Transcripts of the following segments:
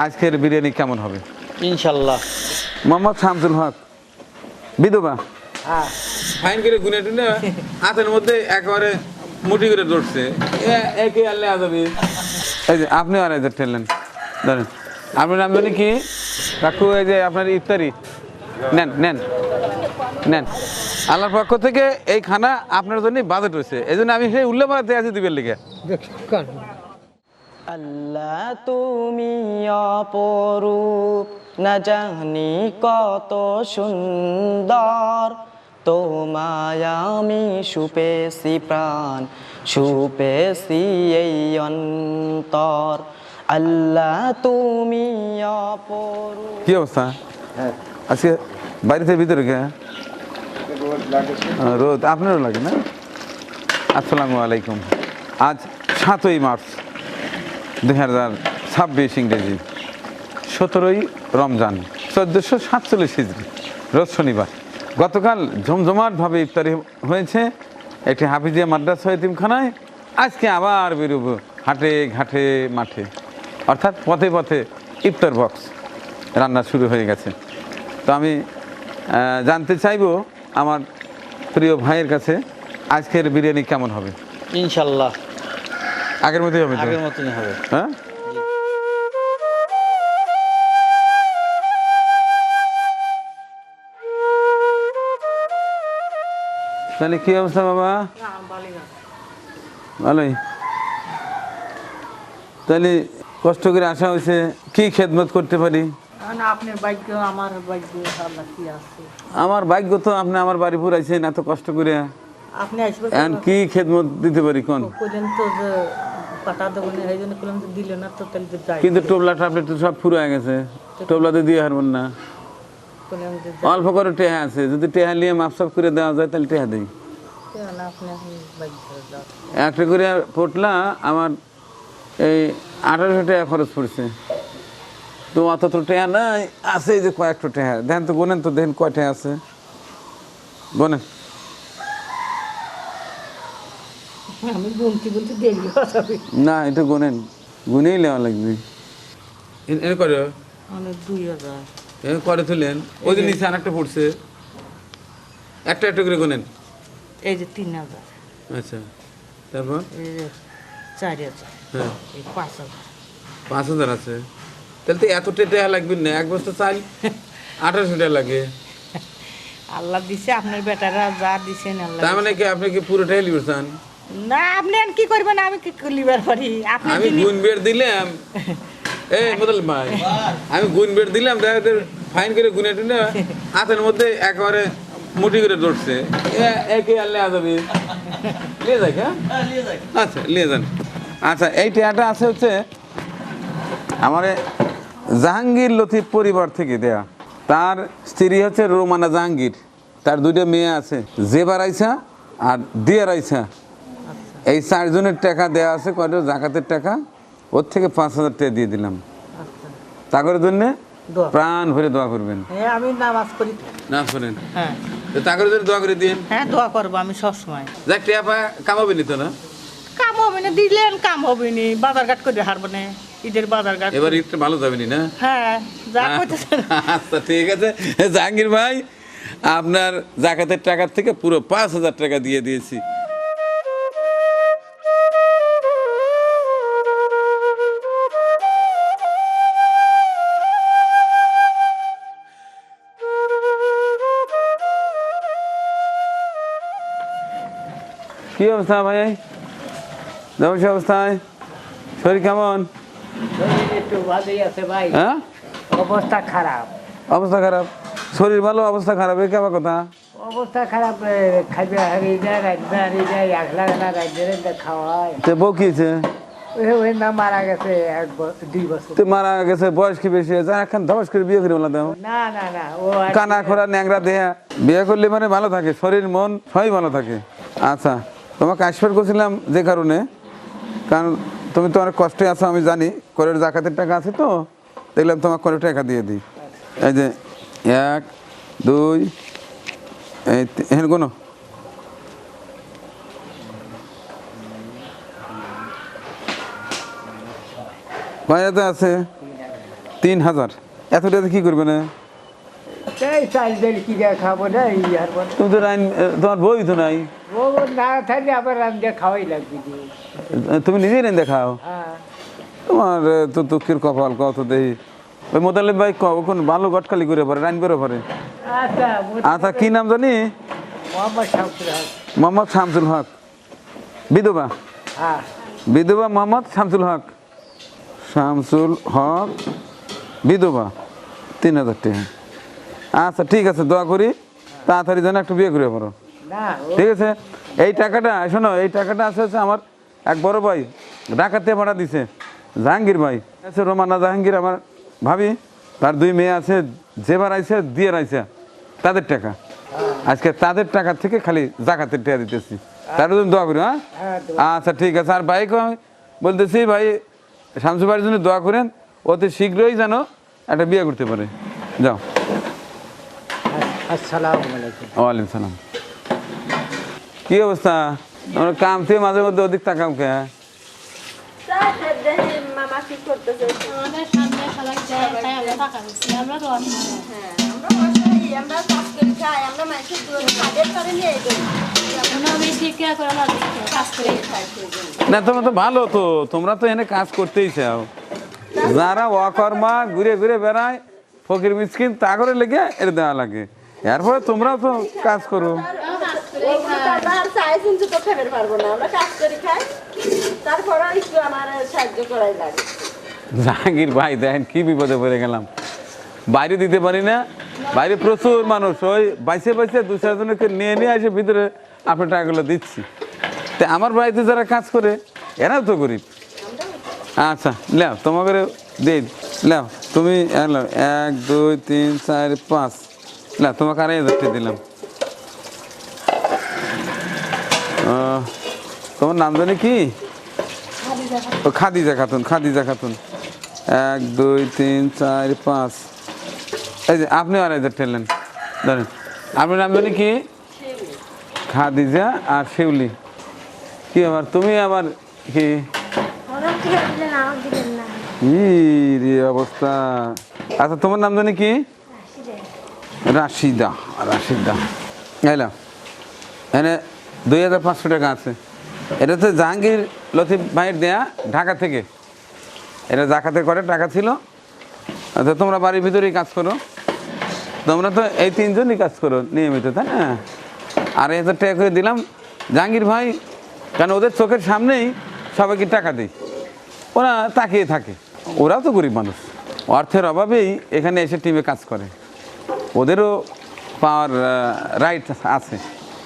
আজকের বিরিয়ানি কেমন হবে ইনশাল্লাহ। মোহাম্মদ শামসুল হক বিধবা হ্যাঁ, ফাইন করে গুনে টুনে হাতের মধ্যে একেবারে মুঠি করে ধরছে একে আল্লাহ আজাবি। এই যে আপনি আর এই যে ঠেললেন ধরেন আপনার নাম জানি কি কাকু? এই যে আপনার ইফতারি নেন নেন নেন। আল্লাহর পক্ষ থেকে এই খানা আপনার জন্য বাজেট হয়েছে, এই জন্য আমি সেই উল্লেখ বাড়াতে আছি দিবেন লিখে। আল্লাহ তুমি অপরূপ, না জানি কত সুন্দর, তোমায় আমি সুপেছি প্রাণ, সুপেছি এই অন্তর। আল্লাহ তুমি অপরূপ। কি অবস্থা আজকে বাড়িতে ভিতরে কে রোদ আপনারও লাগে না? আসসালামু আলাইকুম। আজ 7ই মার্চ 2026 ইংরেজি, 17ই রমজান 1447 হিজরি, রোজ শনিবার। গতকাল জমজমাটভাবে ইফতারি হয়েছে একটি হাফিজিয়া মাদ্রাসা এতিমখানায়। আজকে আবার বেরোবো হাটে ঘাটে মাঠে, অর্থাৎ পথে পথে ইফতার বক্স রান্না শুরু হয়ে গেছে। তো আমি জানতে চাইবো আমার প্রিয় ভাইয়ের কাছে আজকের বিরিয়ানি কেমন হবে। ইনশাল্লাহ আগের মতোই হবে তো? আগের মতনই হবে। হ্যাঁ, তাহলে কি অবস্থা বাবা? ভালোই। তাহলে কষ্ট করে আসা হয়েছে, কি খেদমত করতে পারি? আপনার ভাগ্য আমার ভাগ্য আল্লাহ কি আছে। আমার ভাগ্য তো আপনি আমার বাড়ি পুরাইছেন এত কষ্ট করে, আপনি আসবেন এখন কি খেদমত দিতে পারি কোন? কইলেন তো যে পাটা দেবো না, এই জন্য কইলাম যে দিলে না তো তাহলে তো যাই। কিন্তু টোবলা টাবলেট তো সব ফুরায় গেছে, টোবলাতে দিয়ে হারবেন না। কইলাম যে অল্প করে টেহা আছে, যদি টেহা নিয়ে মাপসাপ করে দেওয়া যায় তাহলে টেহা দিই। যাই না, আপনি এখন ভাগ্য যাও। একটা করে পটলা আমার এই 1800 টাকা খরচ পড়ছে। তো অত তো টেহা নাই, আছে এই যে কয়েকটা টেহা। দেখেন তো গোনেন তো, দেখেন কয় টেহা আছে, গোনেন। আমি বলতে বলতে দেরি হয়ে যাবে। না এটা গোনেন, গুনেই নেওয়া লাগবে। এনে করে অনেক 2000 এনে করে তুলেন, ওই যে নিচে আরেকটা পড়ছে, একটা একটা করে গোনেন। এই যে 3000, আচ্ছা, তারপর এই যে 4000, হ্যাঁ এই 5000। 5000 আছে, তাহলে তো এত টাকা লাগবে না। এক বস্তা চাল 1800 টাকা লাগে। আল্লাহ দিছে, আপনার বেটারা যা দিছেন আল্লাহ। তার মানে কি আপনি কি পুরোটাই লিবেছেন? না, আপনি আর কি করবেন, আমি কি লিবার পারি? আপনি আমি গুণ বের দিলাম, এই বদল ভাই, আমি গুণ বের দিলাম, দেখা ফাইন করে গুনে টুনে হাতের মধ্যে একেবারে মুঠি করে ধরছে একে আল্লাহ আজাবি। নিয়ে যাক, হ্যাঁ আচ্ছা নিয়ে যান। আচ্ছা এই টেয়াটা আছে হচ্ছে আমার জাহাঙ্গীর লতিফ পরিবার থেকে দেয়া। তার স্ত্রী হচ্ছে রোমানা জাহাঙ্গীর, তার 2টা মেয়ে আছে, জেবার আইসা আর দিয়ার আইসা। এই 4 জনের টাকা দেওয়া আছে, কয়টা জাকাতের টাকা, ওর থেকে 5000 টাকা দিয়ে দিলাম। তাগরের জন্য দোয়া। প্রাণ ভরে দোয়া করবেন। হ্যাঁ, আমি নামাজ পড়ি। না শোনেন, হ্যাঁ তো তাগরের জন্য দোয়া করে দিন। হ্যাঁ, দোয়া করবো আমি সবসময়। যাক টিয়া পা কামাবে নি তো না? কাম হবে না, দিলেন কাম হবে নি, বাজার ঘাট করে হারবো না, ঈদের বাজার ঘাট। এবার ঈদটা ভালো যাবে নি না? হ্যাঁ, যা করতেছেন। আচ্ছা ঠিক আছে জাহাঙ্গীর ভাই, আপনার জাকাতের টাকার থেকে পুরো 5000 টাকা দিয়ে দিয়েছি। কি অবস্থা ভাই, দেবস অবস্থায় শরীর কেমন? একটু ভালোই আছে ভাই, হ্যাঁ অবস্থা খারাপ। অবস্থা খারাপ, শরীর ভালো অবস্থা খারাপ, এই কেমন কথা? অবস্থা খারাপ, খাইবে হারিয়ে যায়, রাখবে হারিয়ে যায়, এক লাগে না, রাখবে খাওয়ায়। তে বউ কি হয়েছে? ওই না মারা গেছে 2 বছর। তো মারা গেছে, বয়স কি বেশি হয়েছে? এখন ধবস করে বিয়ে করে বলা দাও। না না না, ও আর কানা খোরা ন্যাংরা দেহা, বিয়ে করলে মানে ভালো থাকে, শরীর মন সবই ভালো থাকে। আচ্ছা তোমাকে আশীর্বাদ করছিলাম যে কারণে, কারণ তুমি তো অনেক কষ্টে আছো আমি জানি, করের জাকাতের টাকা আছে তো, দেখলাম তোমার করে টাকা দিয়ে দিই। এই যে 1 2 এই এখানে কোনো কয়তে আছে? 3000 এত টাকা কি করবে না? এই চাল ডাল কি দিয়ে খাবো না এই আর বল তুমি তো তোমার বই তো নাই, ও না থাকলে আবার রান্ধে খাওয়াই লাগবে যে। তুমি নিজেই রেঁধে খাও। হ্যাঁ তোমার তো দুঃখের কপাল কত দেই। ওই মোতালেব ভাই কোন ভালো গটকালি করে পারে, রানবেরও পারে। আচ্ছা আচ্ছা কি নাম জানি? মোহাম্মদ শামসুল হক। মোহাম্মদ শামসুল হক, বিধবা। হ্যাঁ বিধবা মোহাম্মদ শামসুল হক, শামসুল হক বিধবা, 3000 টাকা। আচ্ছা ঠিক আছে, দোয়া করি তাড়াতাড়ি যেন একটু বিয়ে করে পারো। না ঠিক আছে, এই টাকাটা শোনো, এই টাকাটা আছে হচ্ছে আমার এক বড় ভাই ঢাকাতে ভাড়া দিছে, জাহাঙ্গীর ভাই আছে, রোমানা জাহাঙ্গীর আমার ভাবি, তার 2 মেয়ে আছে, যেবার আইছে দিয়ে রাইছে, তাদের টাকা। আজকে তাদের টাকা থেকে খালি জাকাতের টাকা দিতেছি, তার জন্য দোয়া করি। হ্যাঁ আচ্ছা ঠিক আছে। আর ভাইকে আমি বলতেছি, ভাই শামসু ভাইয়ের জন্য দোয়া করেন, অতি শীঘ্রই যেন একটা বিয়ে করতে পারে। যাও। আসসালামু আলাইকুম। ওয়ালাইকুম সালাম। কি অবস্থা? আমরা কাম থেকে মাঝে মধ্যে অধিক তাকাম কে? মামা কি করতেছে? আমাদের সামনে সবাই যায়, তাই আমরা টাকা দিচ্ছি, আমরা তো অসহায়। হ্যাঁ, আমরা অসহায়, আমরা কাজ করে খাই, আমরা মানুষের দুয়ারে খাদের করে নিয়ে এই করি। আমরা বেশি কেয়ার করে না, দেখি কাজ করে খাই। না তোমরা তো ভালো, তো তোমরা তো এনে কাজ করতেই চাও। যারা অকর্মা ঘুরে ঘুরে বেড়ায়, ফকির মিসকিন, তা করে লেগে এর দেওয়া লাগে। এরপরে তোমরাও তো কাজ করো। ওগুলো তো আমরা আর চাই শুনছি তো ফেরত পারবো না, আমরা কাজ করে খাই, তারপরে একটু আমার সাহায্য করাই লাগে। জাহাঙ্গীর ভাই দেখেন কি বিপদে পড়ে গেলাম, বাইরে দিতে পারি না, বাইরে প্রচুর মানুষ, ওই বাইসে বাইসে 2-4 জনকে নিয়ে নিয়ে এসে ভিতরে আপনার টাকাগুলো দিচ্ছি। তো আমার বাড়িতে যারা কাজ করে এরাও তো গরিব। আচ্ছা লেও তোমাকে দিন, লেও তুমি 1 2 3 4 5, না তোমাকে 2,500 দিলাম। তোমার নাম জানি কি? ও খাদিজা খাতুন, খাদিজা খাতুন। 1 2 3 4 5, এই যে আপনি 2,500 ঠেললেন, ধরেন। আপনার নাম জানি কি? খাদিজা আর শিউলি। কি আবার তুমি আবার কি? ই রে অবস্থা। আচ্ছা তোমার নাম জানি কি? রাশিদা, রাশিদা। এলো এনে 2,500 টাকা আছে। এটা তো জাহাঙ্গীর লতিফ ভাইয়ের দেয়া, ঢাকা থেকে। এটা জাকাতে করে টাকা ছিল। আচ্ছা তোমরা বাড়ির ভিতরেই কাজ করো, তোমরা তো এই 3 জনই কাজ করো নিয়মিত, তাই না? 2,500 টাকা করে দিলাম জাহাঙ্গীর ভাই, কারণ ওদের চোখের সামনেই সবাইকে টাকা দিই, ওরা তাকিয়ে থাকে। ওরাও তো গরিব মানুষ, অর্থের অভাবেই এখানে এসে টিমে কাজ করে, ওদেরও পাওয়ার রাইট আছে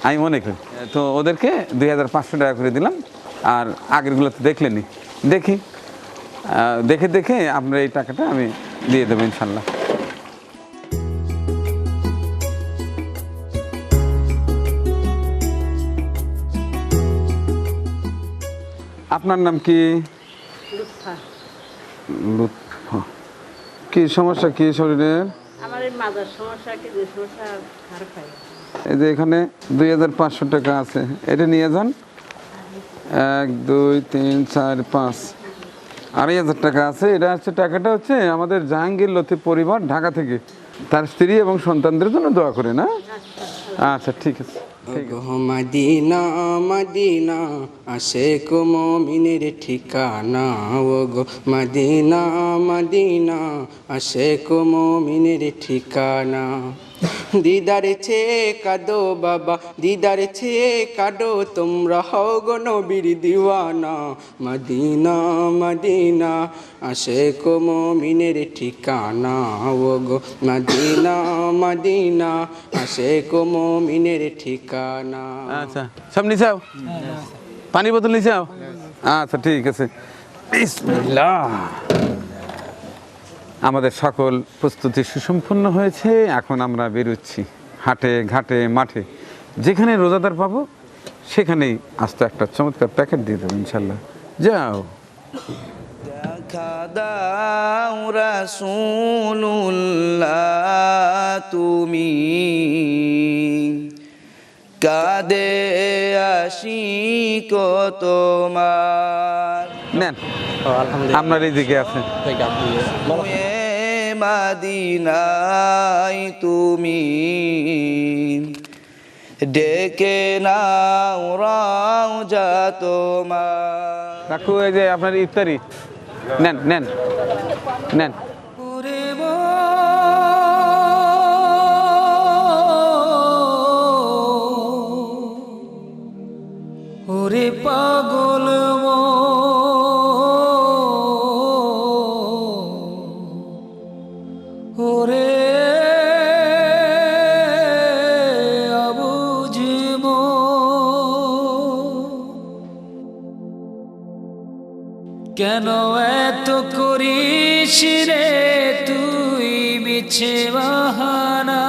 আমি মনে করি। তো ওদেরকে 2,500 টাকা করে দিলাম। আর আগেরগুলো তো দেখলেনি, দেখি দেখে দেখে আপনার এই টাকাটা আমি দিয়ে দেবো ইনশাল্লাহ। আপনার নাম কি? লুৎফা। কি সমস্যা কি শরীরের? আমার এই মাজার সমস্যা, কি যে সমস্যা, ঘর খাই। এই যে এখানে 2,500 টাকা আছে, এটা নিয়ে যান। 1 2 3 4 5, 2,500 টাকা আছে। এটা হচ্ছে টাকাটা হচ্ছে আমাদের জাহাঙ্গীর লতিফ পরিবার ঢাকা থেকে তার স্ত্রী এবং সন্তানদের জন্য দোয়া করে না। আচ্ছা ঠিক আছে, ঠিক আছে। ওগো মদিনা মদিনা আশিক মুমিনের ঠিকানা, ওগো মদিনা মদিনা আশিক মুমিনের ঠিকানা। দিদার চেয়ে কাঁদো বাবা, দিদার চেয়ে কাঁদো তোমরা, হও গো নবীর দিওয়ানা। মদিনা মদিনা আশিক মুমিনের ঠিকানা, ওগো মদিনা মদিনা আশিক মুমিনের ঠিকানা। আচ্ছা সব নিচাও, পানি বোতল নিচাও। আচ্ছা ঠিক আছে, বিসমিল্লাহ। আমাদের সকল প্রস্তুতি সুসম্পন্ন হয়েছে, এখন আমরা বেরোচ্ছি হাটে ঘাটে মাঠে, যেখানে রোজাদার পাবো সেখানেই আস্ত একটা চমৎকার প্যাকেট দিয়ে দেবো ইনশাল্লাহ। যাও। দেখা দাও রাসূলুল্লাহ তুমি, কাঁদে আশিক তোমার। নেন আপনার এই দিকে আছে। শুয়ে মদিনায় তুমি ডেকে নাও রওজা তোমার। কাকু এই যে আপনার ইফতারি নেন নেন নেন। ওরে পাগল ওরে অবুঝ কেন এত করিস রে তুই মিছে বাহানা,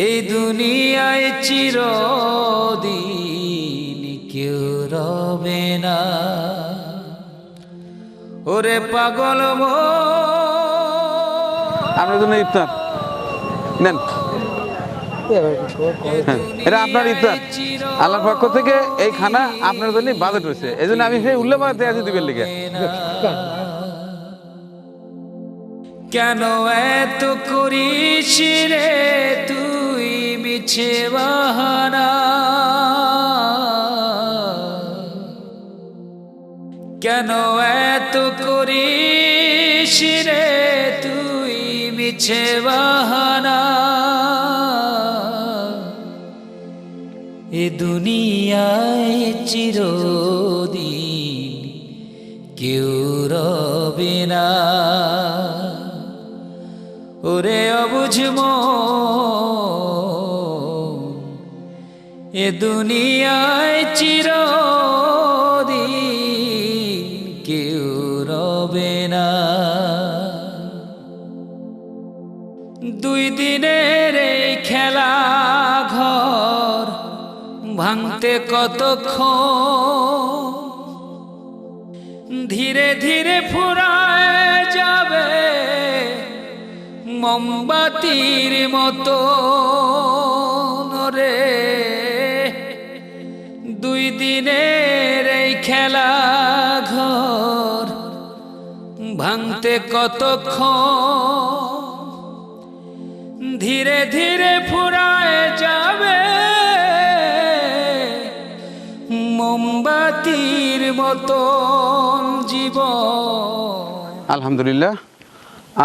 এই দুনিয়ায় চিরদিন কেউ রবে না। ওরে পাগল আপনার জন্য ইফতার নেন। হ্যাঁ, এটা আপনার ইফতার, আল্লাহর পক্ষ থেকে এই খানা আপনার জন্য বাজেট হয়েছে, এই জন্য আমি সেই উল্লেখ করতে আছি দিবেন লিগে। কেন এত করিস রে তুই মিছে বাহানা, কেন এত করিস রে তুই মিছে বাহানা, এ দুনিয়ায় চিরদিন কেউ রবে না। ওরে অবুঝ এ দুনিয়ায় চিরদিন কেউ রবে না। দুই দিনের এই খেলা ঘর ভাঙতে কতক্ষণ, ধীরে ধীরে ফুরায় যাবে মোমবাতির মতো রে। দুই দিনের এই খেলা ঘর ভাঙতে কতক্ষণ, ধীরে ধীরে ফুরায় যাবে মোমবাতির মতো জীবন। আলহামদুলিল্লাহ,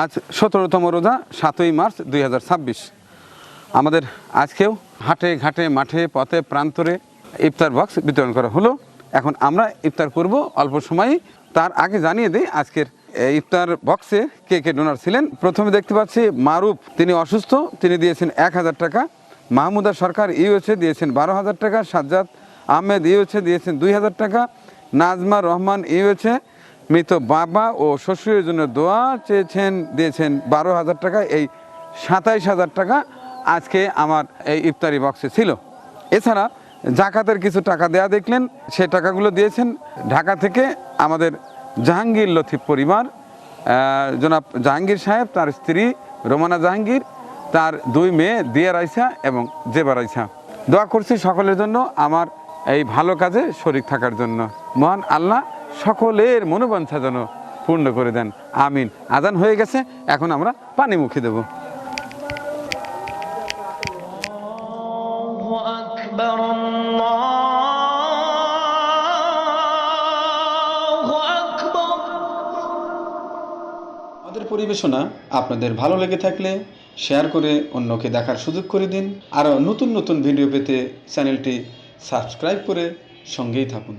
আজ 17তম রোজা 7ই মার্চ 2026। আমাদের আজকেও হাটে ঘাটে মাঠে পথে প্রান্তরে ইফতার বক্স বিতরণ করা হলো। এখন আমরা ইফতার করব অল্প সময়ই। তার আগে জানিয়ে দিই আজকের ইফতার বক্সে কে কে ডোনার ছিলেন। প্রথমে দেখতে পাচ্ছি মারুফ, তিনি অসুস্থ, তিনি দিয়েছেন 1000 টাকা। মাহমুদা সরকার ইউএসএ দিয়েছেন 12,000 টাকা। সাজ্জাদ আহমেদ ইউএসএ দিয়েছেন 2000 টাকা। নাজমা রহমান ইউএসএ মৃত বাবা ও শ্বশুরের জন্য দোয়া চেয়েছেন, দিয়েছেন 12,000 টাকা। এই 27,000 টাকা আজকে আমার এই ইফতারি বক্সে ছিল। এছাড়া জাকাতের কিছু টাকা দেয়া দেখলেন, সে টাকাগুলো দিয়েছেন ঢাকা থেকে আমাদের জাহাঙ্গীর লতিফ পরিবার, জনাব জাহাঙ্গীর সাহেব, তার স্ত্রী রোমানা জাহাঙ্গীর, তার 2 মেয়ে দিয়া রাইসা এবং জেবা রাইসা। দোয়া করছি সকলের জন্য, আমার এই ভালো কাজে শরীক থাকার জন্য। মহান আল্লাহ সকলের মনোবাঞ্ছা যেন পূর্ণ করে দেন, আমিন। আজান হয়ে গেছে, এখন আমরা পানি মুখে দেব। আমাদের পরিবেশনা আপনাদের ভালো লেগে থাকলে শেয়ার করে অন্যকে দেখার সুযোগ করে দিন। আরও নতুন নতুন ভিডিও পেতে চ্যানেলটি সাবস্ক্রাইব করে সঙ্গেই থাকুন।